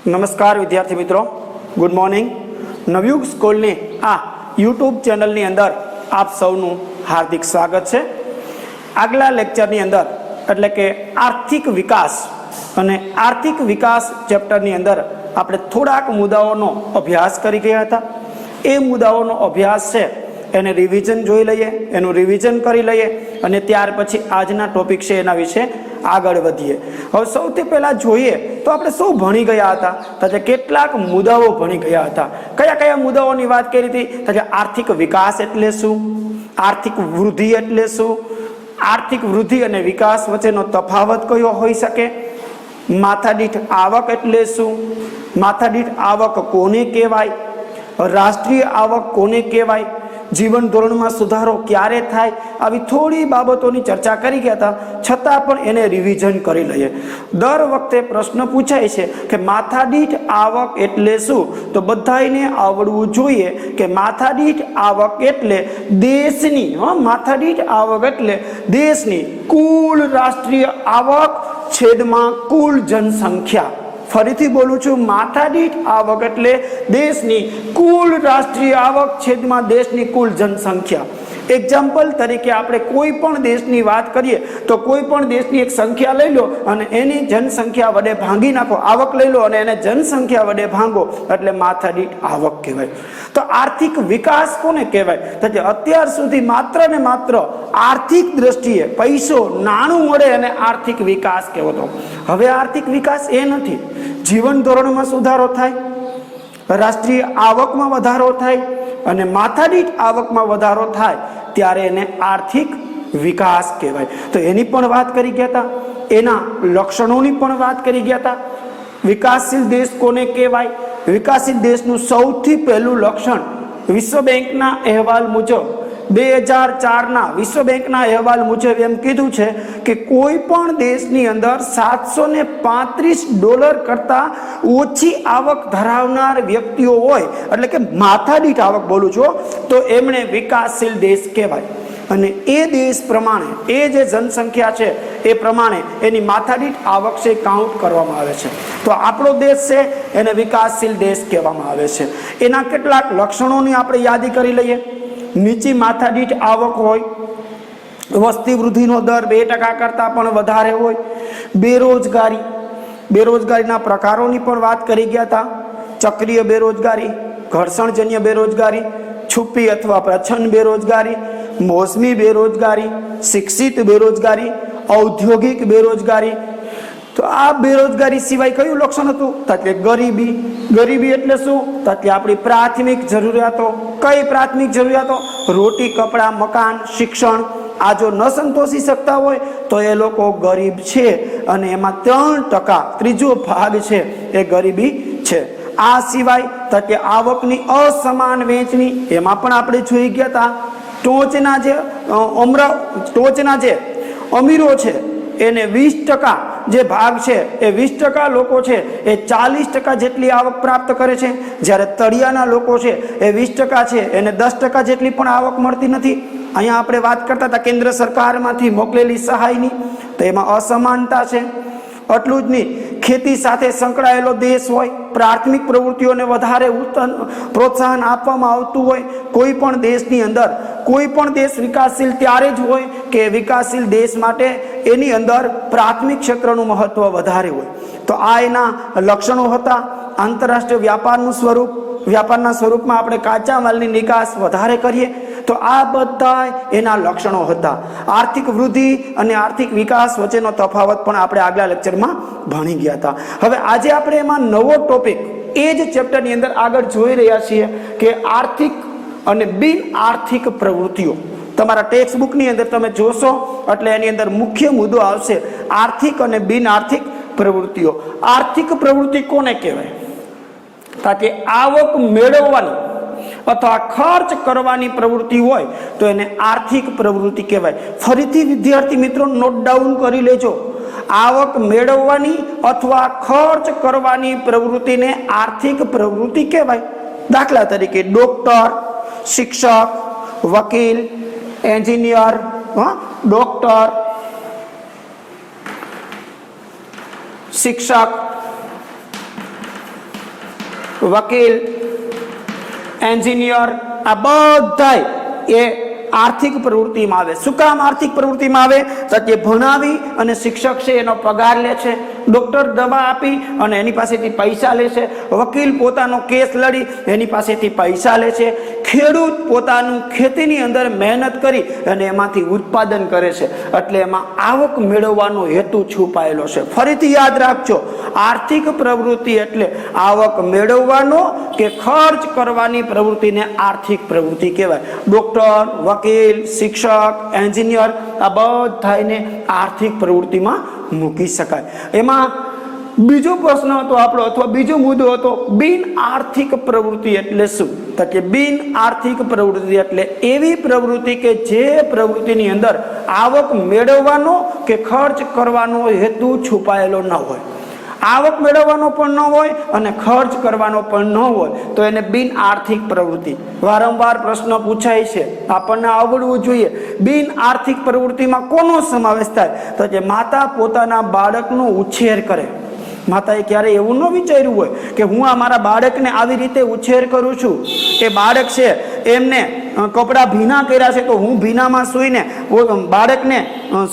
नमस्कार विद्यार्थी मित्रों, गुड मॉर्निंग। नवयुग स्कूल ने आ यूट्यूब चैनल नी अंदर आप सौनु हार्दिक स्वागत है। आगला लेक्चर नी अंदर एटले के आर्थिक विकास अने आर्थिक विकास चेप्टर नी अंदर आपणे थोड़ाक मुद्दाओनो अभ्यास करी गया था। ए मुद्दाओनो अभ्यास है एने रिविजन जोई लईए, एनु रिविजन करी लईए अने त्यार पछी आजना टॉपिक छे एना विषे आगळ वधीए। हवे सौथी पहेला जोईए तो आपणे शुं भणी गया हता, तो केटलाक मुद्दाओ भणी गया हता। कया कया मुद्दाओनी वात करी हती? तो के आर्थिक विकास एटले शुं, आर्थिक वृद्धि एटले शुं, आर्थिक वृद्धि अने विकास वच्चेनो तफावत कयो होई शके, माथादीठ आवक एटले शुं, माथादीठ आवक कोने कहेवाय, राष्ट्रीय आवक कोने कहेवाय, जीवन धोरण में सुधारो क्यारे थाय, आवी थोड़ी बाबतोनी चर्चा करी गया था। छतां पण एने रिविजन करी लईए। दर वखते प्रश्न पूछाय छे के माथादीठ आवक एटले शुं, तो बधायने आवडवुं जोईए के माथादीठ आवक एटले देशनी, माथादीठ आवक एटले देशनी कुल राष्ट्रीय आवक छेदमां कुल जनसंख्या। फरीथी बोलूं छुं, माथादीठ आवक एटले देशनी कुल राष्ट्रीय आवक छेदमां देशनी कुल जनसंख्या। एग्जाम्पल तरीके आपणे कोई पण देशनी वात करीए तो कोई पण देशनी एक संख्या लई लो अने एनी जनसंख्या वडे भांगी नाखो, आवक लई लो अने एने जनसंख्या वडे भांगो एटले माथादीठ आवक कहेवाय। तो आर्थिक विकास कोने कहेवाय? तो जे अत्यार सुधी मात्र ने मात्र आर्थिक दृष्टिए पैसो नाणुं मळे अने आर्थिक विकास कहेवातो। हवे आर्थिक विकास ए नथी, जीवन धोरण में सुधारो थाय, राष्ट्रीय आवक में वधारो थाय अने माथादीठ आवक में वधारो थाय त्यारे एने आर्थिक विकास कहेवाय। तो एनी पण वात करी गया था, एना लक्षणोनी पण वात करी गया था। विकासशील देश कोने कहेवाय? विकासशील देशनुं सौथी पहेलुं लक्षण विश्व बेंकना अहेवाल मुजब 2004 ना विश्व बेंकना अहेवाल मुजब एम कीधुं छे के कोई पण देशनी अंदर $735 करता ओછી आवक धरावनार व्यक्तिओ होय એટલે કે માથાદીઠ आवक बोलूं छो तो एमणे विकासशील देश कहेवाय। અને એ દેશ પ્રમાણે એ જે જનસંખ્યા છે એ પ્રમાણે એની માથાદીઠ આવક છે કાઉન્ટ કરવામાં આવે છે। તો આપણો દેશ છે એને વિકાસશીલ દેશ કહેવામાં આવે છે। એના કેટલાક લક્ષણોની આપણે યાદી કરી લઈએ। નીચી માથાદીઠ આવક હોય, વસ્તી વૃદ્ધિનો દર 2% કરતાં પણ વધારે હોય, બેરોજગારી, બેરોજગારીના પ્રકારોની પણ વાત કરી ગયા હતા। ચક્રીય બેરોજગારી, ઘર્ષણજન્ય બેરોજગારી, છુપી અથવા પ્રચ્છન્ન બેરોજગારી, મોસમી બેરોજગારી, શિક્ષિત બેરોજગારી, ઔદ્યોગિક બેરોજગારી। તો આ બેરોજગારી સિવાય કયું લક્ષણ હતું? તો કે ગરીબી। ગરીબી એટલે શું? તો કે આપણી પ્રાથમિક જરૂરિયાતો। કઈ પ્રાથમિક જરૂરિયાતો? રોટી, કપડા, મકાન, શિક્ષણ। આ જો ન સંતોષી શકતા હોય તો એ લોકો ગરીબ છે અને એમાં 3%, ત્રીજો ભાગ છે એ ગરીબી છે। આ સિવાય તો કે આવકની અસમાન વહેંચણી, એમાં પણ આપણે જોઈ ગયા હતા। ટોચના જે અમીરો છે એને 20% જે ભાગ છે એ 20% લોકો છે એ 40% જેટલી આવક પ્રાપ્ત કરે છે, જ્યારે તળિયાના લોકો છે એ 20% છે એને 10% જેટલી પણ આવક મળતી નથી। અહીંયા આપણે વાત કરતા હતા કેન્દ્ર સરકારમાંથી મોકલેલી સહાયની, તો એમાં અસમાનતા છે। આટલું જ નહીં, ખેતી સાથે સંકળાયેલો દેશ હોય, પ્રાથમિક પ્રવૃત્તિઓને વધારે પ્રોત્સાહન આપવામાં આવતું હોય। કોઈ પણ દેશની અંદર કોઈ પણ દેશ વિકાસશીલ ત્યારે જ હોય કે વિકાસશીલ દેશ માટે એની અંદર પ્રાથમિક ક્ષેત્રનું મહત્વ વધારે હોય। તો આ એના લક્ષણો હતા। આંતરરાષ્ટ્રીય વ્યાપારનું સ્વરૂપ, વ્યાપારના સ્વરૂપમાં આપણે કાચા માલની નિકાસ વધારે કરીએ, તો આ બધા એના લક્ષણો હતા। આર્થિક વૃદ્ધિ અને આર્થિક વિકાસ વચ્ચેનો તફાવત પણ આપણે આગલા લેક્ચરમાં ભણી ગયા હતા। હવે આજે આપણે એમાં નવો ટોપિક એ જ ચેપ્ટરની અંદર આગળ જોઈ રહ્યા છીએ કે આર્થિક અને બિન આર્થિક પ્રવૃત્તિઓ। તમારા ટેક્સ્ટ બુકની અંદર તમે જોશો એટલે એની અંદર મુખ્ય મુદ્દો આવશે આર્થિક અને બિન આર્થિક પ્રવૃત્તિઓ। આર્થિક પ્રવૃત્તિ કોને કહેવાય? તાકે આવક મેળવવાની અથવા ખર્ચ કરવાની પ્રવૃત્તિ હોય તો એને આર્થિક પ્રવૃત્તિ કહેવાય। ફરીથી વિદ્યાર્થી મિત્રો નોટ ડાઉન કરી લેજો, આવક મેળવવાની અથવા ખર્ચ કરવાની પ્રવૃત્તિને આર્થિક પ્રવૃત્તિ કહેવાય। દાખલા તરીકે ડોક્ટર, શિક્ષક, વકીલ, એન્જિનિયર, ડોક્ટર, શિક્ષક, વકીલ, એન્જિનિયર, આ બધાય એ આર્થિક પ્રવૃત્તિમાં આવે. શું કામ આર્થિક પ્રવૃત્તિમાં આવે? તો તે ભણાવી અને શિક્ષક છે એનો પગાર લે છે, ડોક્ટર દવા આપી અને એની પાસેથી પૈસા લે છે, વકીલ પોતાનો કેસ લડી એની પાસેથી પૈસા લે છે, ખેડૂત પોતાનું ખેતીની અંદર મહેનત કરી અને એમાંથી ઉત્પાદન કરે છે. એટલે એમાં આવક મેળવવાનો હેતુ છુપાયેલો છે. ફરીથી યાદ રાખજો, આર્થિક પ્રવૃત્તિ એટલે આવક મેળવવાનો કે ખર્ચ કરવાની પ્રવૃત્તિને આર્થિક પ્રવૃત્તિ કહેવાય. ડોક્ટર, વકીલ, શિક્ષક, એન્જિનિયર આ બધાને આર્થિક પ્રવૃત્તિમાં મૂકી શકાય. એમાં બીજો પ્રશ્ન હતો આપણો, અથવા બીજો મુદ્દો હતો, બિન આર્થિક પ્રવૃત્તિ એટલે શું? તો કે બિન આર્થિક પ્રવૃત્તિ એટલે એવી પ્રવૃત્તિ કે જે પ્રવૃત્તિની અંદર આવક મેળવવાનો કે ખર્ચ કરવાનો હેતુ છુપાયેલો ન હોય. આવક મેળવવાનો પણ ન હોય અને ખર્ચ કરવાનો પણ ન હોય તો એને બિન આર્થિક પ્રવૃત્તિ. વારંવાર પ્રશ્ન પૂછાય છે, આપણને આવડવું જોઈએ. બિન આર્થિક પ્રવૃત્તિમાં કોનો સમાવેશ થાય? તો કે માતા પોતાના બાળકનો ઉછેર કરે. માતાએ ક્યારે એવું ન વિચાર્યું હોય કે હું આ મારા બાળકને આવી રીતે ઉછેર કરું છું, એ બાળક છે એમને કપડાં ભીના કર્યા છે તો હું ભીનામાં સૂઈને બાળકને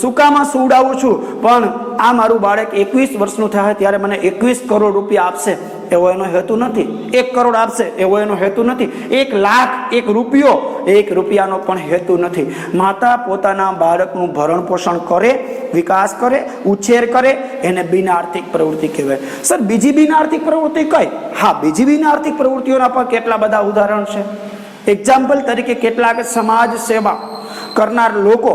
સૂકામાં સુવડાવું છું, પણ આ મારું બાળક 21 વર્ષનું થાય ત્યારે મને 21 કરોડ રૂપિયા આપશે એવો એનો હેતુ નથી. 1 કરોડ આપશે એવો એનો હેતુ નથી. 1 લાખ, 1 રૂપિયો, 1 રૂપિયાનો પણ હેતુ નથી. માતા પોતાના બાળકનું ભરણ પોષણ કરે, વિકાસ કરે, ઉછેર કરે, એને બિન આર્થિક પ્રવૃત્તિ કહેવાય. સર બીજી બિન આર્થિક પ્રવૃત્તિ કઈ? હા, બીજી બિન આર્થિક પ્રવૃત્તિઓના પણ કેટલા બધા ઉદાહરણ છે. એક્ઝામ્પલ તરીકે કેટલાક સમાજ સેવા કરનાર લોકો,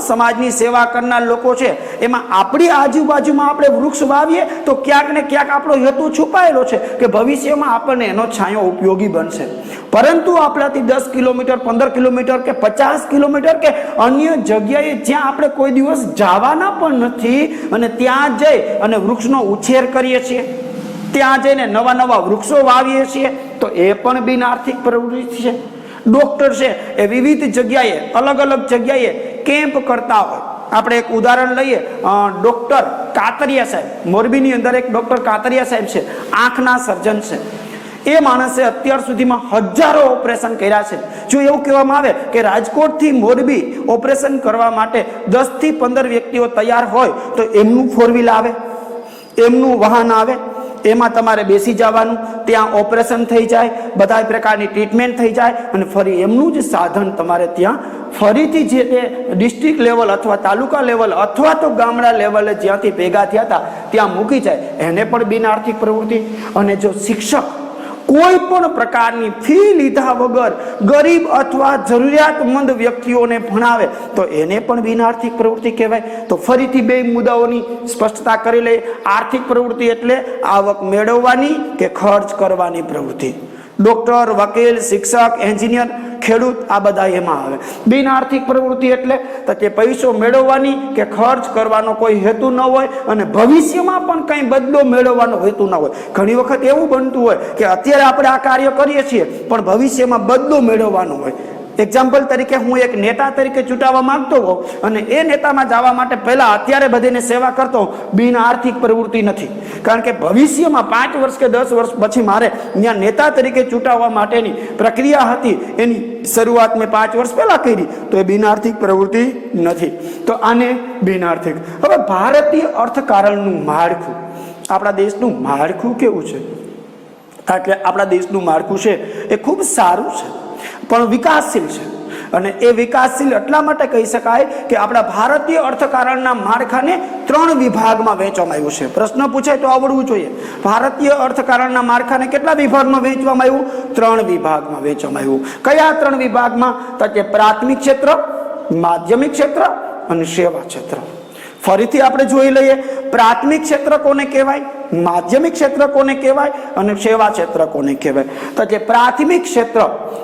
સમાજની સેવા કરનાર લોકો છે, એમાં આપણી આજુબાજુમાં આપણે વૃક્ષ વાવીએ તો ક્યાંક ને ક્યાંક આપણો હેતુ છુપાયેલો છે કે ભવિષ્યમાં આપણને એનો છાંયો ઉપયોગી બનશે. પરંતુ આપણાથી 10 કિલોમીટર, 15 કિલોમીટર કે 50 કિલોમીટર કે અન્ય જગ્યાએ જ્યાં આપણે કોઈ દિવસ જવાના પણ નથી અને ત્યાં જઈ અને વૃક્ષનો ઉછેર કરીએ છીએ, ત્યાં જઈને નવા નવા વૃક્ષો વાવીએ છીએ, તો એ પણ બિન આર્થિક પ્રવૃત્તિ છે. ડોક્ટર છે એ વિવિધ જગ્યાએ, અલગ અલગ જગ્યાએ કેમ્પ કરતા હોય. આપણે એક ઉદાહરણ લઈએ, ડોક્ટર કાતરિયા સાહેબ, મોરબીની અંદર એક ડોક્ટર કાતરિયા સાહેબ છે, આંખના સર્જન છે. એ માણસે અત્યાર સુધીમાં હજારો ઓપરેશન કર્યા છે. જો એવું કહેવામાં આવે કે રાજકોટથી મોરબી ઓપરેશન કરવા માટે 10 થી 15 વ્યક્તિઓ તૈયાર હોય તો એમનું 4 વ્હીલ આવે, એમનું વાહન આવે, એમાં તમારે બેસી જવાનું, ત્યાં ઓપરેશન થઈ જાય, બધા પ્રકારની ટ્રીટમેન્ટ થઈ જાય અને ફરી એમનું જ સાધન તમારે ત્યાં ફરીથી જે તે ડિસ્ટ્રિક્ટ લેવલ અથવા તાલુકા લેવલ અથવા તો ગામડા લેવલે જ્યાંથી ભેગા થયા હતા ત્યાં મૂકી જાય. એને પણ બિન આર્થિક પ્રવૃત્તિ. અને જો શિક્ષક કોઈ પણ પ્રકારની ફી લીધા વગર ગરીબ અથવા જરૂરિયાતમંદ વ્યક્તિઓને ભણાવે તો એને પણ બિન આર્થિક પ્રવૃત્તિ કહેવાય. તો ફરીથી બે મુદ્દાઓની સ્પષ્ટતા કરી લઈએ. આર્થિક પ્રવૃત્તિ એટલે આવક મેળવવાની કે ખર્ચ કરવાની પ્રવૃત્તિ. ડોક્ટર, વકીલ, શિક્ષક, એન્જિનિયર, ખેડૂત આ બધા એમાં આવે. બિન આર્થિક પ્રવૃત્તિ એટલે કે પૈસો મેળવવાની કે ખર્ચ કરવાનો કોઈ હેતુ ન હોય અને ભવિષ્યમાં પણ કંઈ બદલો મેળવવાનો હેતુ ન હોય. ઘણી વખત એવું બનતું હોય કે અત્યારે આપણે આ કાર્ય કરીએ છીએ પણ ભવિષ્યમાં બદલો મેળવવાનો હોય. એક્ઝામ્પલ તરીકે હું એક નેતા તરીકે ચૂંટાવા માંગતો હોઉં અને એ નેતામાં જવા માટે પહેલા અત્યારે બધીને સેવા કરતો હોઉં, બિન આર્થિક પ્રવૃત્તિ નથી. કારણ કે ભવિષ્યમાં 5 વર્ષ કે 10 વર્ષ પછી મારે ત્યાં નેતા તરીકે ચૂંટાવવા માટેની પ્રક્રિયા હતી, એની શરૂઆત મેં 5 વર્ષ પહેલા કરી, તો એ બિન આર્થિક પ્રવૃત્તિ નથી. તો આને બિન આર્થિક. હવે ભારતીય અર્થકારણનું માળખું, આપણા દેશનું માળખું કેવું છે? એટલે આપણા દેશનું માળખું છે એ ખૂબ સારું છે પણ વિકાસશીલ છે. અને એ વિકાસશીલ એટલા માટે કહી શકાય કે આપણા ભારતીય અર્થકારણના માળખાને 3 વિભાગમાં વહેંચવામાં આવ્યું છે. પ્રશ્ન પૂછાય તો આવડવું જોઈએ. ભારતીય અર્થકારણના માળખાને કેટલા વિભાગમાં વહેંચવામાં આવ્યું? 3 વિભાગમાં વહેંચવામાં આવ્યું. કયા 3 વિભાગમાં? તો કે પ્રાથમિક ક્ષેત્ર, માધ્યમિક ક્ષેત્ર અને સેવા ક્ષેત્ર. ફરીથી આપણે જોઈ લઈએ, પ્રાથમિક ક્ષેત્ર કોને કહેવાય, માધ્યમિક ક્ષેત્ર કોને કહેવાય અને સેવા ક્ષેત્ર કોને કહેવાય? તો કે પ્રાથમિક ક્ષેત્ર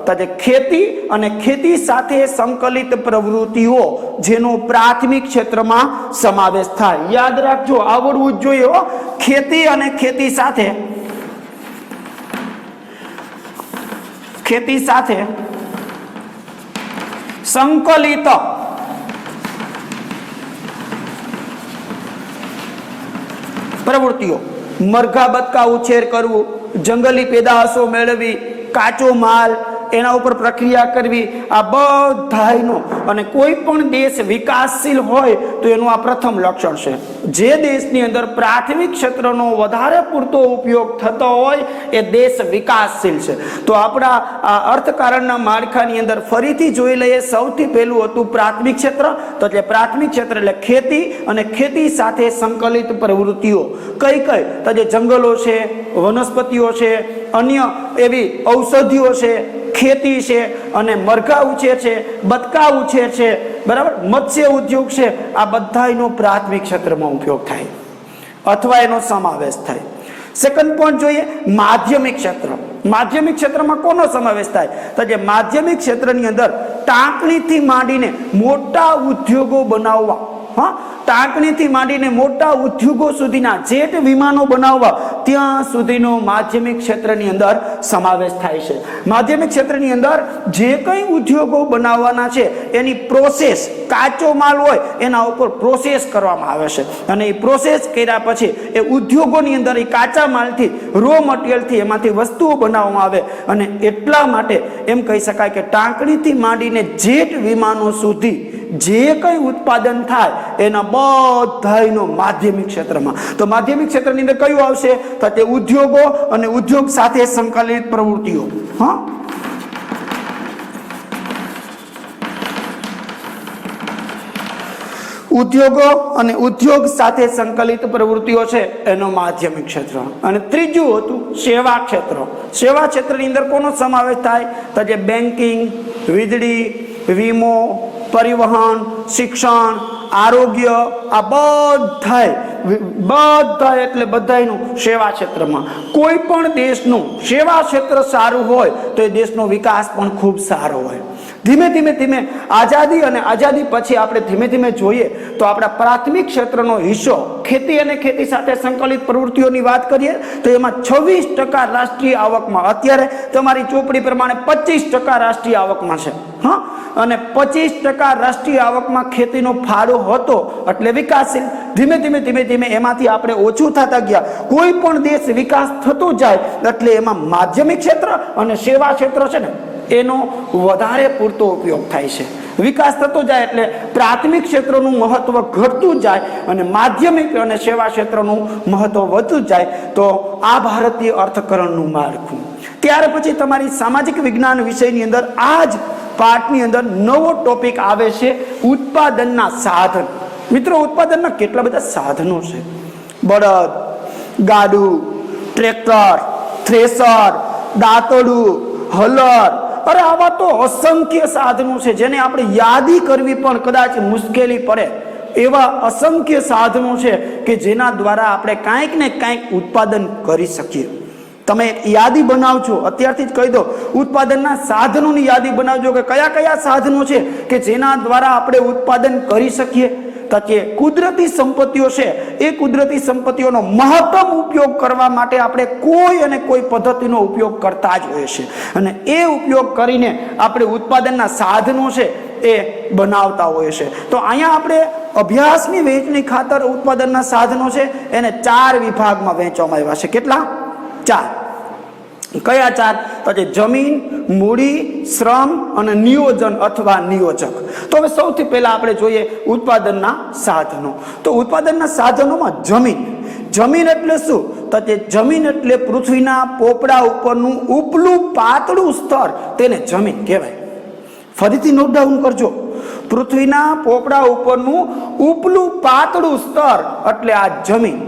તો કે ખેતી અને ખેતી સાથે સંકલિત પ્રવૃત્તિઓ જેનો પ્રાથમિક ક્ષેત્રમાં સમાવેશ થાય. યાદ રાખજો, આવડવું જ જોઈએ હો. ખેતી અને ખેતી સાથે સંકલિત પ્રવૃત્તિઓ, મરઘા બતકા ઉછેર કરવું, જંગલી પેદાશો મેળવી, કાચો માલ એના ઉપર પ્રક્રિયા કરવી, આ બધાયનો અને કોઈ પણ દેશ વિકાસશીલ હોય તો એનું આ પ્રથમ લક્ષણ છે. જે દેશની અંદર પ્રાથમિક ક્ષેત્રનો વધારે પૂરતો ઉપયોગ થતો હોય એ દેશ વિકાસશીલ છે. તો આપણા આ અર્થકારણના માળખાની અંદર ફરીથી જોઈ લઈએ. સૌથી પહેલું હતું પ્રાથમિક ક્ષેત્ર. તો એટલે પ્રાથમિક ક્ષેત્ર એટલે ખેતી અને ખેતી સાથે સંકલિત પ્રવૃત્તિઓ. કઈ કઈ? તો જે જંગલો છે, વનસ્પતિઓ છે, અન્ય એવી ઔષધિઓ છે, ખેતી છે અને મરઘા ઉછેર છે, બતકા ઉછેર છે, બરાબર, મત્સ્ય ઉદ્યોગ છે. આ બધાનો પ્રાથમિક ક્ષેત્રમાં ઉપયોગ થાય અથવા એનો સમાવેશ થાય. સેકન્ડ પોઈન્ટ જોઈએ, માધ્યમિક ક્ષેત્ર. માધ્યમિક ક્ષેત્રમાં કોનો સમાવેશ થાય? તો જે માધ્યમિક ક્ષેત્રની અંદર ટાંકણીથી માંડીને મોટા ઉદ્યોગો બનાવવા, ટાંકણીથી માંડીને મોટા ઉદ્યોગો સુધીના જેટ વિમાનો બનાવવા, ત્યાં સુધીનો માધ્યમિક ક્ષેત્રની અંદર સમાવેશ થાય છે. માધ્યમિક ક્ષેત્રની અંદર જે કંઈ ઉદ્યોગો બનાવવાના છે એની પ્રોસેસ, કાચો માલ હોય એના ઉપર પ્રોસેસ કરવામાં આવે છે અને એ પ્રોસેસ કર્યા પછી એ ઉદ્યોગોની અંદર એ કાચા માલથી, રો મટીરિયલથી એમાંથી વસ્તુઓ બનાવવામાં આવે. અને એટલા માટે એમ કહી શકાય કે ટાંકણીથી માંડીને જેટ વિમાનો સુધી જે કંઈ ઉત્પાદન થાય એના બધાયનો માધ્યમિક ક્ષેત્રમાં. તો માધ્યમિક ક્ષેત્રની અંદર કયું આવશે? તો તે ઉદ્યોગો અને ઉદ્યોગ સાથે સંકલિત પ્રવૃત્તિઓ. ઉદ્યોગો અને ઉદ્યોગ સાથે સંકલિત પ્રવૃત્તિઓ છે એનો માધ્યમિક ક્ષેત્ર. અને ત્રીજું હતું સેવા ક્ષેત્ર. સેવા ક્ષેત્રની અંદર કોનો સમાવેશ થાય? તો જે બેન્કિંગ, વીજળી, વીમો, પરિવહન, શિક્ષણ, આરોગ્ય, આ બધા એટલે બધાયનું સેવા ક્ષેત્રમાં. કોઈ પણ દેશનું સેવા ક્ષેત્ર સારું હોય તો એ દેશનો વિકાસ પણ ખૂબ સારો હોય. ધીમે ધીમે આઝાદી અને આઝાદી પછી આપણે ધીમે ધીમે જોઈએ તો આપણા પ્રાથમિક ક્ષેત્રનો હિસ્સો, ખેતી અને ખેતી સાથે સંકલિત પ્રવૃત્તિઓની વાત કરીએ તો એમાં 26% રાષ્ટ્રીય આવકમાં, અત્યારે તમારી ચોપડી પ્રમાણે 25% રાષ્ટ્રીય આવકમાં છે. અને 25% રાષ્ટ્રીય આવકમાં ખેતીનો ફાળો હતો એટલે વિકાસશીલ. ધીમે ધીમે એમાંથી આપણે ઓછું થતા ગયા. કોઈ પણ દેશ વિકાસ થતો જાય એટલે એમાં માધ્યમિક ક્ષેત્ર અને સેવા ક્ષેત્ર છે ને એનો વધારે પૂરતો ઉપયોગ થાય છે. વિકાસ થતો જાય એટલે પ્રાથમિક ક્ષેત્રનું મહત્વ ઘટતું જાય અને માધ્યમિક અને સેવા ક્ષેત્રનું મહત્વ વધતું જાય. તો આ ભારતીય અર્થકરણનું માળખું. ત્યાર પછી તમારી સામાજિક વિજ્ઞાન વિષયની અંદર આ જ પાઠની અંદર નવો ટોપિક આવે છે, ઉત્પાદનના સાધન. મિત્રો, ઉત્પાદનના કેટલા બધા સાધનો છે. બળદ, ગાડું, ટ્રેક્ટર, થ્રેસર, દાંતરડું, હલર, અરે આવા તો અસંખ્ય સાધનો છે જેને આપણે યાદી કરવી પણ કદાચ મુશ્કેલી પડે એવા અસંખ્ય સાધનો છે કે જેના દ્વારા આપણે કાંઈક ને કાંઈક ઉત્પાદન કરી શકીએ. તમે યાદી બનાવજો, અત્યારથી જ કહી દો, ઉત્પાદનના સાધનોની યાદી બનાવજો કે કયા કયા સાધનો છે કે જેના દ્વારા આપણે ઉત્પાદન કરી શકીએ. તો કે કુદરતી સંપત્તિઓ છે એ કુદરતી સંપત્તિઓનો મહત્તમ ઉપયોગ કરવા માટે આપણે કોઈ અને કોઈ પદ્ધતિનો ઉપયોગ કરતા જ હોઈએ છીએ અને એ ઉપયોગ કરીને આપણે ઉત્પાદનના સાધનો છે એ બનાવતા હોઈએ છીએ. તો અહીંયા આપણે અભ્યાસની વહેંચણી ખાતર ઉત્પાદનના સાધનો છે એને 4 વિભાગમાં વહેંચવામાં આવ્યા છે. કેટલા? 4. કયા 4? તો કે જમીન, મૂડી, શ્રમ અને નિયોજન અથવા નિયોજક. તો હવે સૌથી પહેલા આપણે જોઈએ ઉત્પાદનના સાધનો. તો ઉત્પાદનના સાધનોમાં જમીન એટલે શું? તો કે જમીન એટલે પૃથ્વીના પોપડા ઉપરનું ઉપલું પાતળું સ્તર, તેને જમીન કહેવાય. ફરીથી નોટ ડાઉન કરજો, પૃથ્વીના પોપડા ઉપરનું ઉપલું પાતળું સ્તર એટલે આ જમીન.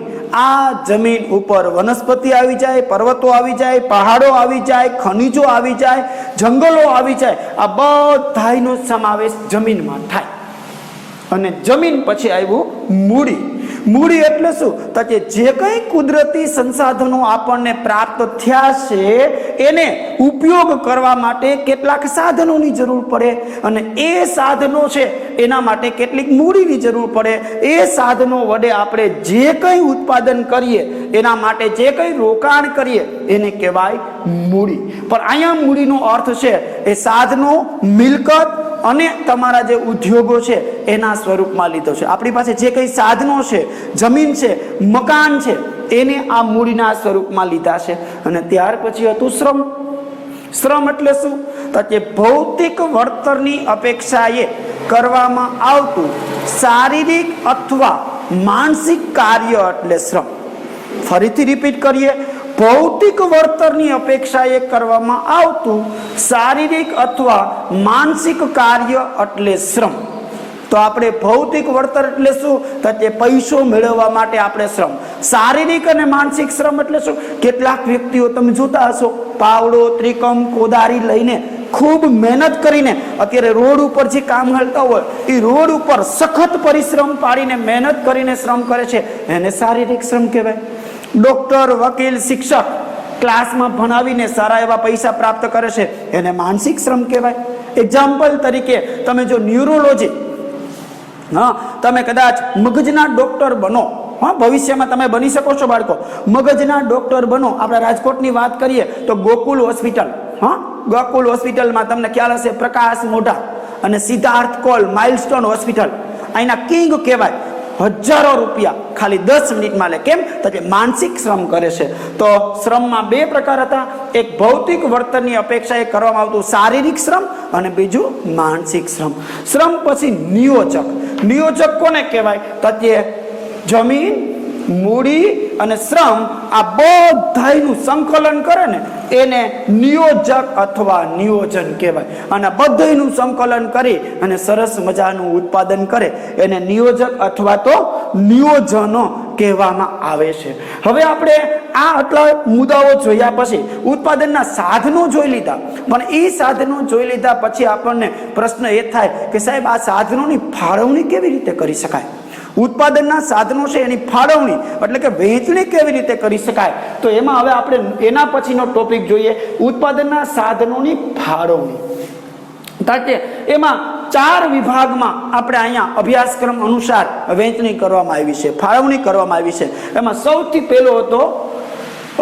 આ જમીન ઉપર વનસ્પતિ આવી જાય, પર્વતો આવી જાય, પહાડો આવી જાય, ખનિજો આવી જાય, જંગલો આવી જાય, આ બધાનો સમાવેશ જમીનમાં થાય. અને જમીન પછી આવ્યું મૂડી. મૂડી એટલે શું? તો કે જે કંઈ કુદરતી સંસાધનો આપણને પ્રાપ્ત થયા છે એને ઉપયોગ કરવા માટે કેટલાક સાધનોની જરૂર પડે અને એ સાધનો છે એના માટે કેટલીક મૂડીની જરૂર પડે. એ સાધનો વડે આપણે જે કંઈ ઉત્પાદન કરીએ, એના માટે જે કંઈ રોકાણ કરીએ એને કહેવાય મૂડી. પણ અહીંયા મૂડીનો અર્થ છે એ સાધનો, મિલકત અને તમારા જે ઉદ્યોગો છે એના સ્વરૂપમાં લીધો છે. આપણી પાસે જે કંઈ સાધનો છે, જમીન છે, મકાન છે, એને આ મૂડીના સ્વરૂપમાં લીધા છે. અને ત્યાર પછી હતું શ્રમ. શ્રમ એટલે શું? તો કે ભૌતિક વળતરની અપેક્ષાએ કરવામાં આવતું શારીરિક અથવા માનસિક કાર્ય એટલે શ્રમ. ફરીથી રિપીટ કરીએ, ભૌતિક વળતરની અપેક્ષાએ કરવામાં આવતું શારીરિક અથવા માનસિક કાર્ય એટલે શ્રમ. તો આપણે ભૌતિક વળતર એટલે શું? તો તે પૈસો મેળવવા માટે આપણે શ્રમ. શારીરિક અને માનસિક શ્રમ એટલે શું? કેટલાક વ્યક્તિઓ તમે જોતા હશો, પાવડો, ત્રિકમ, કોદારી લઈને ખૂબ મહેનત કરીને અત્યારે રોડ ઉપર જે કામ કરતા હોય એ રોડ ઉપર સખત પરિશ્રમ પાડીને મહેનત કરીને શ્રમ કરે છે, એને શારીરિક શ્રમ કહેવાય. ડોક્ટર, વકીલ, શિક્ષક ક્લાસમાં ભણાવીને સારા એવા પૈસા પ્રાપ્ત કરે છે, એને માનસિક શ્રમ કહેવાય. એક્ઝામ્પલ તરીકે તમે જો ન્યુરોલોજી, તમે કદાચ મગજના ડોક્ટર બનો, ભવિષ્યમાં તમે બની શકો છો બાળકો, મગજના ડોક્ટર બનો. આપણે રાજકોટની વાત કરીએ તો ગોકુલ હોસ્પિટલ, ગોકુલ હોસ્પિટલમાં તમને ખ્યાલ હશે, પ્રકાશ મોઢા અને સિદ્ધાર્થ કોલ માઇલસ્ટોન હોસ્પિટલ અહીંના કિંગ કહેવાય. હજારો રૂપિયા ખાલી 10 મિનિટમાં લે. કેમ? તો કે માનસિક શ્રમ કરે છે. તો શ્રમમાં 2 પ્રકાર હતા. એક ભૌતિક વર્તનની અપેક્ષાએ કરવામાં આવતું શારીરિક શ્રમ અને બીજું માનસિક શ્રમ. શ્રમ પછી નિયોજક. નિયોજક કોને કહેવાય? તો કે જમીન, મૂડી અને શ્રમ આ બધાનું સંકલન કરે ને એને નિયોજક અથવા નિયોજન કહેવાય. અને બધાનું સંકલન કરી અને સરસ મજાનું ઉત્પાદન કરે એને નિયોજક અથવા તો નિયોજનો કહેવામાં આવે છે. હવે આપણે આ આટલા મુદ્દાઓ જોયા પછી ઉત્પાદનના સાધનો જોઈ લીધા, પણ એ સાધનો જોઈ લીધા પછી આપણને પ્રશ્ન એ થાય કે સાહેબ આ સાધનોની ફાળવણી કેવી રીતે કરી શકાય? ઉત્પાદનના સાધનો છે એની ફાળવણી એટલે કે વહેંચણી કેવી રીતે કરી શકાય? તો એમાં હવે આપણે એના પછીનો ટોપિક જોઈએ, ઉત્પાદનના સાધનોની ફાળવણી. તાકે એમાં 4 વિભાગમાં આપણે અહીંયા અભ્યાસક્રમ અનુસાર વહેંચણી કરવામાં આવી છે, ફાળવણી કરવામાં આવી છે. એમાં સૌથી પહેલો હતો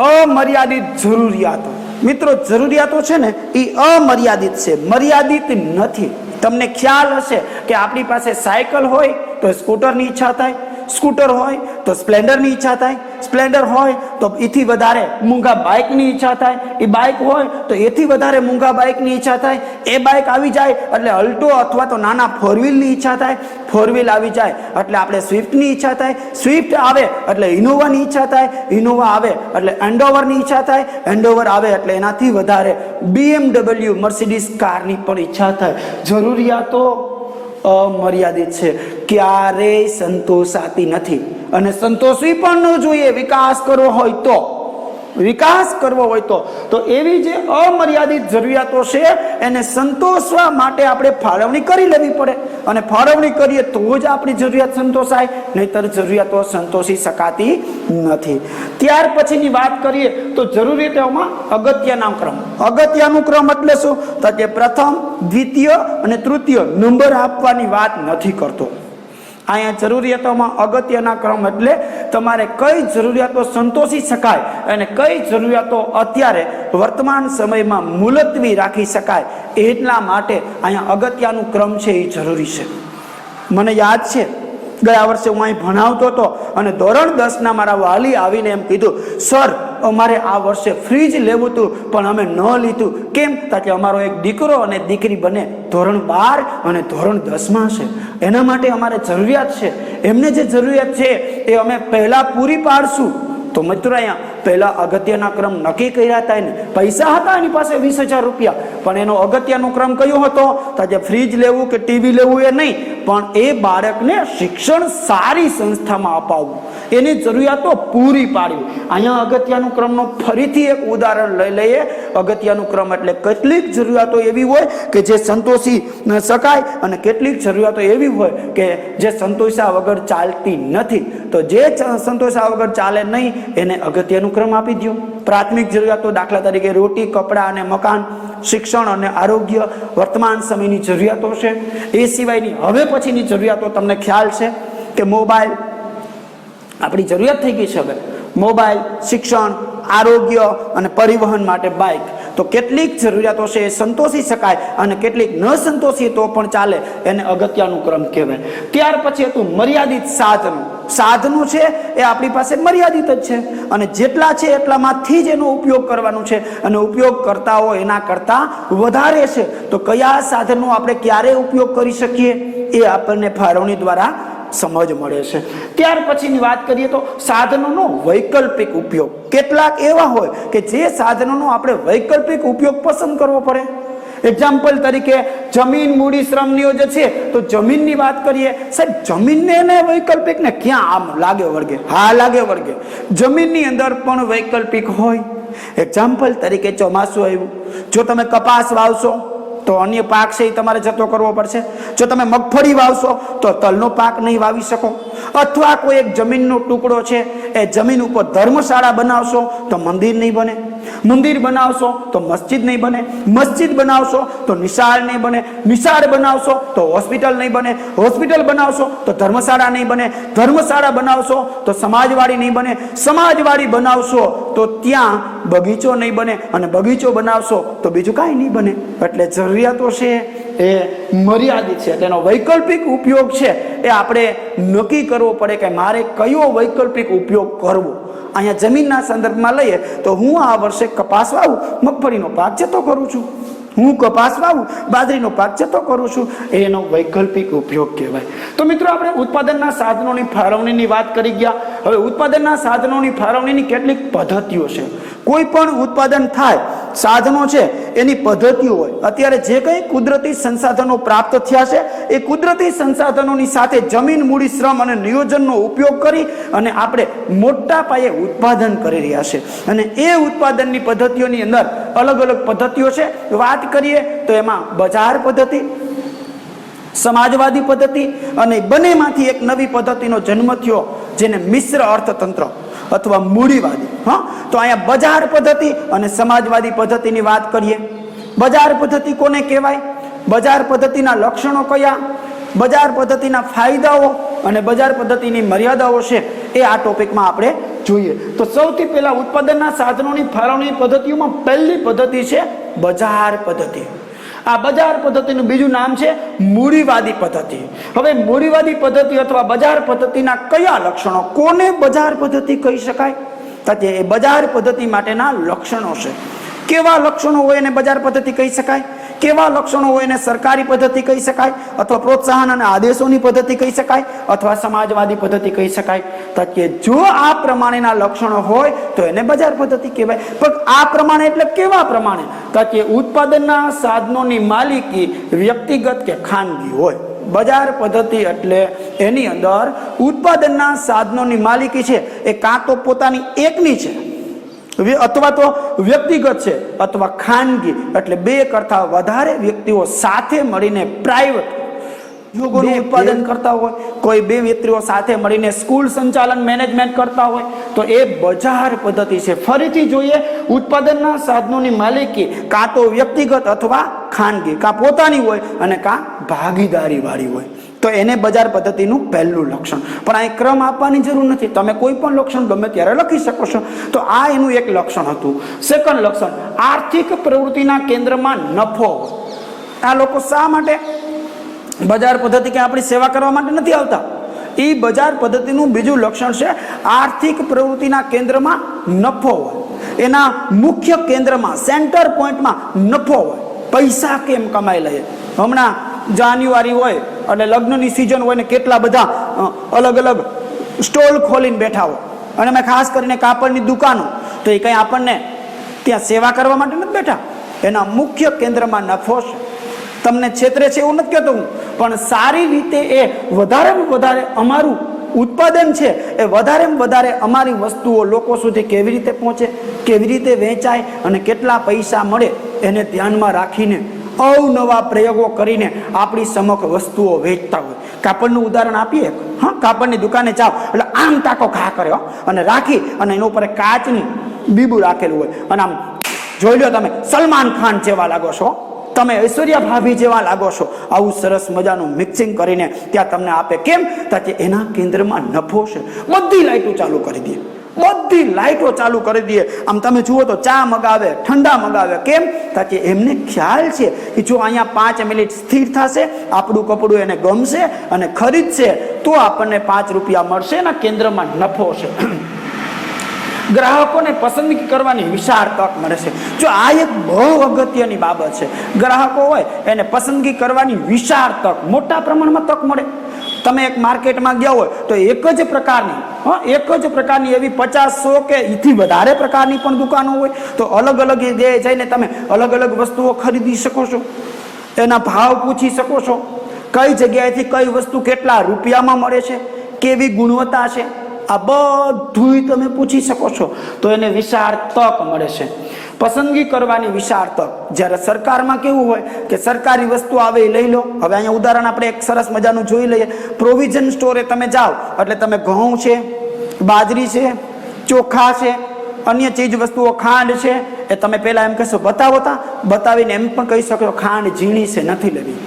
અમર્યાદિત જરૂરિયાતો. મિત્રો, જરૂરિયાતો છે ને એ અમર્યાદિત છે, મર્યાદિત નથી. તમને ખ્યાલ હશે કે આપણી પાસે સાયકલ હોય તો સ્કૂટરની ઈચ્છા થાય, સ્કૂટર હોય તો સ્પ્લેન્ડરની ઈચ્છા થાય, સ્પ્લેન્ડર હોય તો એથી વધારે મૂંઘા બાઇકની ઈચ્છા થાય, એ બાઇક હોય તો એથી વધારે મૂંઘા બાઇકની ઈચ્છા થાય. એ બાઇક આવી જાય એટલે અલ્ટો અથવા તો નાના 4-વ્હીલની ઈચ્છા થાય, 4-વ્હીલ આવી જાય એટલે આપણે સ્વિફ્ટની ઈચ્છા થાય, સ્વિફ્ટ આવે એટલે ઇનોવાની ઈચ્છા થાય, ઇનોવા આવે એટલે એન્ડોવરની ઈચ્છા થાય, એન્ડોવર આવે એટલે એનાથી વધારે BMW મર્સિડીઝ કારની પણ ઈચ્છા થાય. જરૂરિયાતો અમર્યાદિત છે, ક્યારેય સંતોષાતી નથી અને સંતોષવી પણ ન જોઈએ. વિકાસ કરવો હોય તો એવી જે અમર્યાદિત જરૂરિયાતો છે એને સંતોષવા માટે આપણે ફાળવણી કરી લેવી પડે, અને ફાળવણી કરીએ તો જ આપણી જરૂરિયાત સંતોષાય, નહીતર જરૂરિયાતો સંતોષી શકાતી નથી. ત્યાર પછીની વાત કરીએ તો જરૂરિયાતોમાં અગત્યના ક્રમ. અગત્યનો ક્રમ એટલે શું? તો કે પ્રથમ, દ્વિતીય અને તૃતીય નંબર આપવાની વાત નથી કરતો. અહીંયા જરૂરિયાતોમાં અગત્યના ક્રમ એટલે તમારે કઈ જરૂરિયાતો સંતોષી શકાય અને કઈ જરૂરિયાતો અત્યારે વર્તમાન સમયમાં મુલતવી રાખી શકાય એટલા માટે અહીંયા અગત્યનું ક્રમ છે એ જરૂરી છે. મને યાદ છે ગયા વર્ષે હું અહીં ભણાવતો હતો અને ધોરણ 10ના મારા વાલી આવીને એમ કીધું, સર અમારે આ વર્ષે ફ્રીજ લેવું હતું પણ અમે ન લીધું. કેમ? કે અમારો એક દીકરો અને દીકરી બંને ધોરણ 12 અને ધોરણ 10માં છે, એના માટે અમારે જરૂરિયાત છે, એમને જે જરૂરિયાત છે એ અમે પહેલા પૂરી પાડશું. તો મિત્રો અહીંયા પહેલા અગત્યના ક્રમ નક્કી કર્યા હતા ને, પૈસા હતા એની પાસે 20,000 રૂપિયા, પણ એનો અગત્યનો ક્રમ કયો હતો? તો જે ફ્રીજ લેવું કે ટીવી લેવું એ નહીં, પણ એ બાળકને શિક્ષણ સારી સંસ્થામાં અપાવવું, એની જરૂરિયાતો પૂરી પાડવી. અહીંયા અગત્યનું ક્રમનો ફરીથી એક ઉદાહરણ લઈ લઈએ. અગત્યનું ક્રમ એટલે કેટલીક જરૂરિયાતો એવી હોય કે જે સંતોષી શકાય અને કેટલીક જરૂરિયાતો એવી હોય કે જે સંતોષા વગર ચાલતી નથી. તો જે સંતોષા વગર ચાલે નહીં એને અગત્યનું ક્રમ આપી દો. પ્રાથમિક જરૂરિયાતો દાખલા તરીકે રોટી, કપડાં અને મકાન, શિક્ષણ અને આરોગ્ય વર્તમાન સમયની જરૂરિયાતો છે. એ સિવાયની હવે પછીની જરૂરિયાતો તમને ખ્યાલ છે કે મોબાઈલ આપણી જરૂરિયાત થઈ ગઈ છે. હવે મોબાઈલ, શિક્ષણ, આરોગ્ય અને પરિવહન માટે બાઇક. તો તો કેટલીક જરૂરિયાતો છે એ સંતોષી શકાય અને કેટલીક ન સંતોષીએ તો પણ ચાલે, એને અગત્યનું ક્રમ કહેવાય. ત્યાર પછી હતું મર્યાદિત સાધનો. સાધનો છે એ આપણી પાસે મર્યાદિત જ છે અને જેટલા છે એટલામાંથી જ એનો ઉપયોગ કરવાનો છે અને ઉપયોગ કરતા હોય એના કરતા વધારે છે. તો કયા સાધનો આપણે ક્યારે ઉપયોગ કરી શકીએ એ આપણને ફાળવણી દ્વારા સમજ મળે છે. ત્યાર પછીની વાત કરીએ તો સાધનોનો વૈકલ્પિક ઉપયોગ. કેટલાક એવા હોય કે જે સાધનોનો આપણે વૈકલ્પિક ઉપયોગ પસંદ કરવો પડે. એક્ઝામ્પલ તરીકે જમીન મૂડી શ્રમ નિયોજન છે તો જમીનની વાત કરીએ, સાહેબ જમીનને ને વૈકલ્પિક ને ક્યાં આમ લાગે વળગે? હા લાગે વળગે. જમીનની અંદર પણ વૈકલ્પિક હોય. એક્ઝામ્પલ તરીકે ચોમાસું આવ્યું, જો તમે કપાસ વાવશો તો અન્ય પાક છે એ તમારે જતો કરવો પડશે. જો તમે મગફળી વાવશો તો તલનો પાક નહીં વાવી શકો. અથવા કોઈ એક જમીનનો ટુકડો છે એ જમીન ઉપર ધર્મશાળા બનાવશો તો મંદિર નહીં બને. મંદિર બનાવશો તો મસ્જિદ નહીં બને. મસ્જિદ બનાવશો તો નિશાળ નહીં બને. નિશાળ બનાવશો તો હોસ્પિટલ નહીં બને. હોસ્પિટલ બનાવશો તો ધર્મશાળા નહીં બને. ધર્મશાળા બનાવશો તો સમાજવાડી નહીં બને. સમાજવાડી બનાવશો તો ત્યાં બગીચો નહીં બને અને બગીચો બનાવશો તો બીજું કાંઈ નહીં બને. એટલે જરૂરિયાતો છે એ મર્યાદિત છે. તેનો વૈકલ્પિક ઉપયોગ છે એ આપણે નક્કી કરવો પડે કે મારે કયો વૈકલ્પિક ઉપયોગ કરવો. અહીંયા જમીનના સંદર્ભમાં લઈએ તો હું આ વર્ષે કપાસ વાવું, મગફળીનો પાક જતો કરું છું. હું કપાસ વાવું, બાજરીનો પાક જતો કરું છું. એનો વૈકલ્પિક ઉપયોગ કહેવાય. તો મિત્રો આપણે ઉત્પાદનના સાધનોની ફાળવણીની વાત કરી ગયા. હવે ઉત્પાદનના સાધનોની ફાળવણીની કેટલીક પદ્ધતિઓ છે. કોઈ પણ ઉત્પાદન થાય, સાધનો છે એની પદ્ધતિઓ હોય. અત્યારે જે કંઈ કુદરતી સંસાધનો પ્રાપ્ત થયા છે એ કુદરતી સંસાધનોની સાથે જમીન મૂડી શ્રમ અને નિયોજનનો ઉપયોગ કરી અને આપણે મોટા પાયે ઉત્પાદન કરી રહ્યા છે. અને એ ઉત્પાદનની પદ્ધતિઓની અંદર અલગ અલગ પદ્ધતિઓ છે. વાત કરીએ તો એમાં બજાર પદ્ધતિ, સમાજવાદી પદ્ધતિ અને બંનેમાંથી એક નવી પદ્ધતિનો જન્મ થયો જેને મિશ્ર અર્થતંત્ર અથવા મૂડીવાદી. હા, તો અહીંયા બજાર પદ્ધતિ અને સમાજવાદી પદ્ધતિની વાત કરીએ. બજાર પદ્ધતિ કોને કહેવાય? બજાર પદ્ધતિના લક્ષણો કયા, બજાર પદ્ધતિના ફાયદાઓ અને બજાર પદ્ધતિની મર્યાદાઓ છે એ આ ટોપિકમાં આપણે જોઈએ. તો સૌથી પહેલા ઉત્પાદનના સાધનોની ફાળવણી પદ્ધતિઓમાં પહેલી પદ્ધતિ છે બજાર પદ્ધતિ. આ બજાર પદ્ધતિનું બીજું નામ છે મૂડીવાદી પદ્ધતિ. હવે મૂડીવાદી પદ્ધતિ અથવા બજાર પદ્ધતિના કયા લક્ષણો, કોને બજાર પદ્ધતિ કહી શકાય? તો એ બજાર પદ્ધતિ માટેના લક્ષણો છે. કેવા લક્ષણો હોય એને બજાર પદ્ધતિ કહી શકાય? કેવા લક્ષણો હોય એને સરકારી પદ્ધતિ કહી શકાય અથવા પ્રોત્સાહન અને આદેશોની પદ્ધતિ કહી શકાય અથવા સમાજવાદી પદ્ધતિ કહી શકાય? તો કે જો આ પ્રમાણેના લક્ષણો હોય તો એને બજાર પદ્ધતિ કહેવાય. પણ આ પ્રમાણે એટલે કેવા પ્રમાણે? તો કે ઉત્પાદનના સાધનોની માલિકી વ્યક્તિગત કે ખાનગી હોય. બજાર પદ્ધતિ એટલે એની અંદર ઉત્પાદનના સાધનોની માલિકી છે એ કાં તો પોતાની એકની છે અથવા તો વ્યક્તિગત છે અથવા ખાનગી એટલે બે કરતા વધારે વ્યક્તિઓ સાથે મળીને પ્રાઇવેટ ઉદ્યોગોનું ઉત્પાદન કરતા હોય. કોઈ બે વ્યક્તિઓ સાથે મળીને સ્કૂલ સંચાલન મેનેજમેન્ટ કરતા હોય તો એ બજાર પદ્ધતિ છે. ફરીથી જોઈએ, ઉત્પાદનના સાધનોની માલિકી કાં તો વ્યક્તિગત અથવા ખાનગી, કાં પોતાની હોય અને કાં ભાગીદારી વાળી હોય. તો એને બજાર પદ્ધતિનું પહેલું લક્ષણ. પણ આ ક્રમ આપવાની જરૂર નથી, તમે કોઈ પણ લક્ષણ ગમે ત્યારે લખી શકો છો. તો આ એનું એક લક્ષણ હતું. સેકન્ડ લક્ષણ, આર્થિક પ્રવૃત્તિના કેન્દ્રમાં નફો. આ લોકો શા માટે બજાર પદ્ધતિ કે આપણી સેવા કરવા માટે નથી આવતા? એ બજાર પદ્ધતિનું બીજું લક્ષણ છે આર્થિક પ્રવૃત્તિના કેન્દ્રમાં નફો હોય. એના મુખ્ય કેન્દ્રમાં સેન્ટર પોઈન્ટમાં નફો હોય. પૈસા કેમ કમાઈ લઈએ? હમણાં જાન્યુઆરી હોય એટલે લગ્નની સિઝન હોય ને કેટલા બધા અલગ અલગ સ્ટોલ ખોલીને બેઠા હોય અને મેં ખાસ કરીને કાપડની દુકાનો, તો એ કંઈ આપણને ત્યાં સેવા કરવા માટે નથી બેઠા. એના મુખ્ય કેન્દ્રમાં નફો છે. તમને છેતરે છે એવું નથી કહેતો હું, પણ સારી રીતે એ વધારેમાં વધારે અમારું ઉત્પાદન છે એ વધારેમાં વધારે અમારી વસ્તુઓ લોકો સુધી કેવી રીતે પહોંચે, કેવી રીતે વેચાય અને કેટલા પૈસા મળે એને ધ્યાનમાં રાખીને અવનવા પ્રયોગો કરીને આપણી સમક્ષ વસ્તુઓ વેચતા હોય. કાપડનું ઉદાહરણ આપીએ. હા, કાપડની દુકાને જાઓ એટલે આમ ટાંકો ઘા કર્યો અને રાખી અને એના ઉપર કાચની બીબું રાખેલું હોય અને આમ જોઈ લો તમે સલમાન ખાન જેવા લાગો છો, તમે ઐશ્વર્યા ભાભી જેવા લાગો છો. આવું સરસ મજાનું મિક્સિંગ કરીને ત્યાં તમને આપે. કેમ? તાકે એના કેન્દ્રમાં નફો છે. બધી લાઈટો ચાલુ કરી દે બધી લાઇટો ચાલુ કરી દઈએ. આમ તમે જુઓ તો ચા મગાવે, ઠંડા મગાવે. કેમ? તાકે એમને ખ્યાલ છે કે જો અહીંયા 5 મિનિટ સ્થિર થશે, આપણું કપડું એને ગમશે અને ખરીદશે તો આપણને 5 રૂપિયા મળશે અને કેન્દ્રમાં નફો છે. ગ્રાહકોને પસંદગી કરવાની વિશાળ તક મળે છે. જો આ એક બહુ અગત્યની બાબત છે. ગ્રાહકો હોય એને પસંદગી કરવાની વિશાળ તક, મોટા પ્રમાણમાં તક મળે. તમે એક માર્કેટમાં ગયા હોય તો એક જ પ્રકારની એવી 50, 100 કે એથી વધારે પ્રકારની પણ દુકાનો હોય. તો અલગ અલગ જઈને તમે અલગ અલગ વસ્તુઓ ખરીદી શકો છો, એના ભાવ પૂછી શકો છો, કઈ જગ્યાએથી કઈ વસ્તુ કેટલા રૂપિયામાં મળે છે, કેવી ગુણવત્તા છે, આ બધું તમે પૂછી શકો છો. તો એને વિશાળ તક મળે છે, પસંદગી કરવાની વિશાળ તક. જ્યારે સરકારમાં કેવું હોય કે સરકારી વસ્તુ આવે એ લઈ લો. હવે અહીંયા ઉદાહરણ આપણે એક સરસ મજાનું જોઈ લઈએ. પ્રોવિઝન સ્ટોરે તમે જાઓ એટલે તમે ઘઉં છે, બાજરી છે, ચોખા છે, અન્ય ચીજ વસ્તુઓ, ખાંડ છે, એ તમે પહેલા એમ કહેશો બતાવીને એમ પણ કહી શકો ખાંડ ઝીણી છે, નથી લેવી.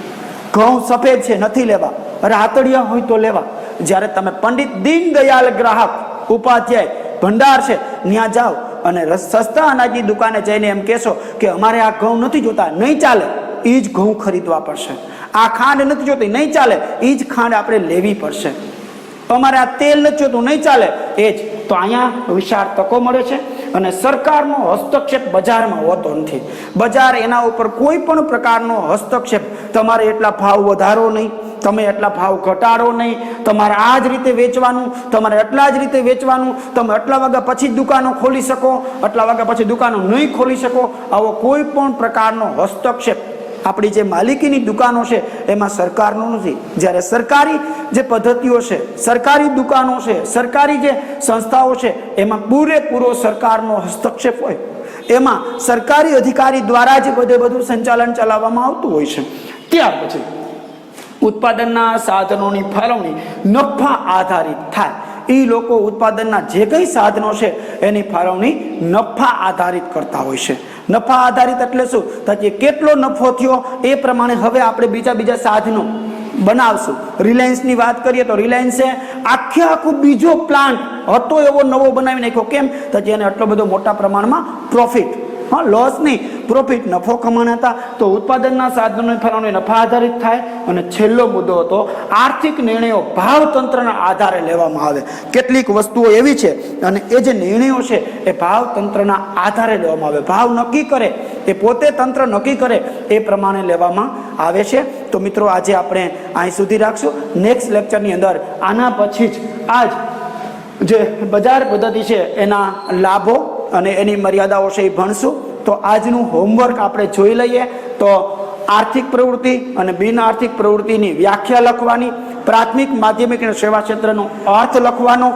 ઘઉં સફેદ છે, નથી લેવા. રાતડિયા હોય તો લેવા. જ્યારે તમે પંડિત દીનદયાળ ગ્રાહક ઉપાધ્યાય ભંડાર છે ત્યાં જાઓ અને સસ્તા અનાજની દુકાને જઈને એમ કહેશો કે અમારે આ ઘઉં નથી જોતા, નહીં ચાલે, એ જ ઘઉં ખરીદવા પડશે. આ ખાંડ નથી જોતી, નહીં ચાલે, એ જ ખાંડ આપણે લેવી પડશે. અમારે આ તેલ નથી જોતું, નહીં ચાલે, એ જ. તો અહીંયા વિશાળ તકો મળે છે અને સરકારનો હસ્તક્ષેપ બજારમાં હોતો નથી. બજાર એના ઉપર કોઈ પણ પ્રકારનો હસ્તક્ષેપ, તમારે એટલા ભાવ વધારો નહીં, તમે એટલા ભાવ ઘટાડો નહીં, તમારે આ જ રીતે વેચવાનું, તમારે એટલા જ રીતે વેચવાનું, તમે આટલા વાગ્યા પછી દુકાનો ખોલી શકો, આટલા વાગ્યા પછી દુકાનો નહીં ખોલી શકો. આવો કોઈ પણ પ્રકારનો હસ્તક્ષેપ આપણી જે માલિકીની દુકાનો છે એમાં સરકારનો નથી. જ્યારે સરકારી જે પદ્ધતિઓ છે, સરકારી દુકાનો છે, સરકારી જે સંસ્થાઓ છે એમાં પૂરેપૂરો સરકારનો હસ્તક્ષેપ હોય. એમાં સરકારી અધિકારી દ્વારા જ બધું સંચાલન ચલાવવામાં આવતું હોય છે. ત્યાર પછી ઉત્પાદનના સાધનોની ફાળવણી નફા આધારિત થાય. એ લોકો ઉત્પાદનના જે કંઈ સાધનો છે એની ફાળવણી નફા આધારિત કરતા હોય છે. નફા આધારિત એટલે શું? તો કે કેટલો નફો થયો એ પ્રમાણે હવે આપણે બીજા સાધનો બનાવશું. રિલાયન્સની વાત કરીએ તો રિલાયન્સે આખું બીજો પ્લાન્ટ હતો એવો નવો બનાવી નાખ્યો. કેમ? તો એને આટલો બધો મોટા પ્રમાણમાં પ્રોફિટ, લોસ નહીં, પ્રોફિટ, નફો કમાના હતા. તો ઉત્પાદનના સાધનોની ફાળવણી નફા આધારિત થાય. અને છેલ્લો મુદ્દો હતો આર્થિક નિર્ણયો ભાવતંત્રના આધારે લેવામાં આવે. કેટલીક વસ્તુઓ એવી છે અને એ જે નિર્ણયો છે એ ભાવતંત્રના આધારે લેવામાં આવે. ભાવ નક્કી કરે એ પોતે તંત્ર નક્કી કરે એ પ્રમાણે લેવામાં આવે છે. તો મિત્રો આજે આપણે અહીં સુધી રાખશું. નેક્સ્ટ લેક્ચરની અંદર આના પછી જ આજ જે બજાર પદ્ધતિ છે એના લાભો અને એની મર્યાદાઓ છે એ ભણશું. તો આજનું હોમવર્ક આપણે જોઈ લઈએ. તો આર્થિક પ્રવૃત્તિ અને બિન આર્થિક પ્રવૃત્તિની વ્યાખ્યા લખવાની, પ્રાથમિક, માધ્યમિક અને સેવા ક્ષેત્રનો અર્થ લખવાનો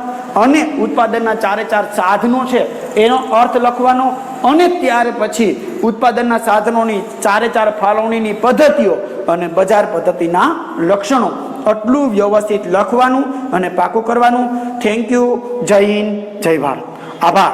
અને ઉત્પાદનના 4 સાધનો છે એનો અર્થ લખવાનો અને ત્યાર પછી ઉત્પાદનના સાધનોની 4 ફાળવણીની પદ્ધતિઓ અને બજાર પદ્ધતિના લક્ષણો, આટલું વ્યવસ્થિત લખવાનું અને પાકું કરવાનું. Thank you. જય હિન્દ, જય ભારત. આભાર.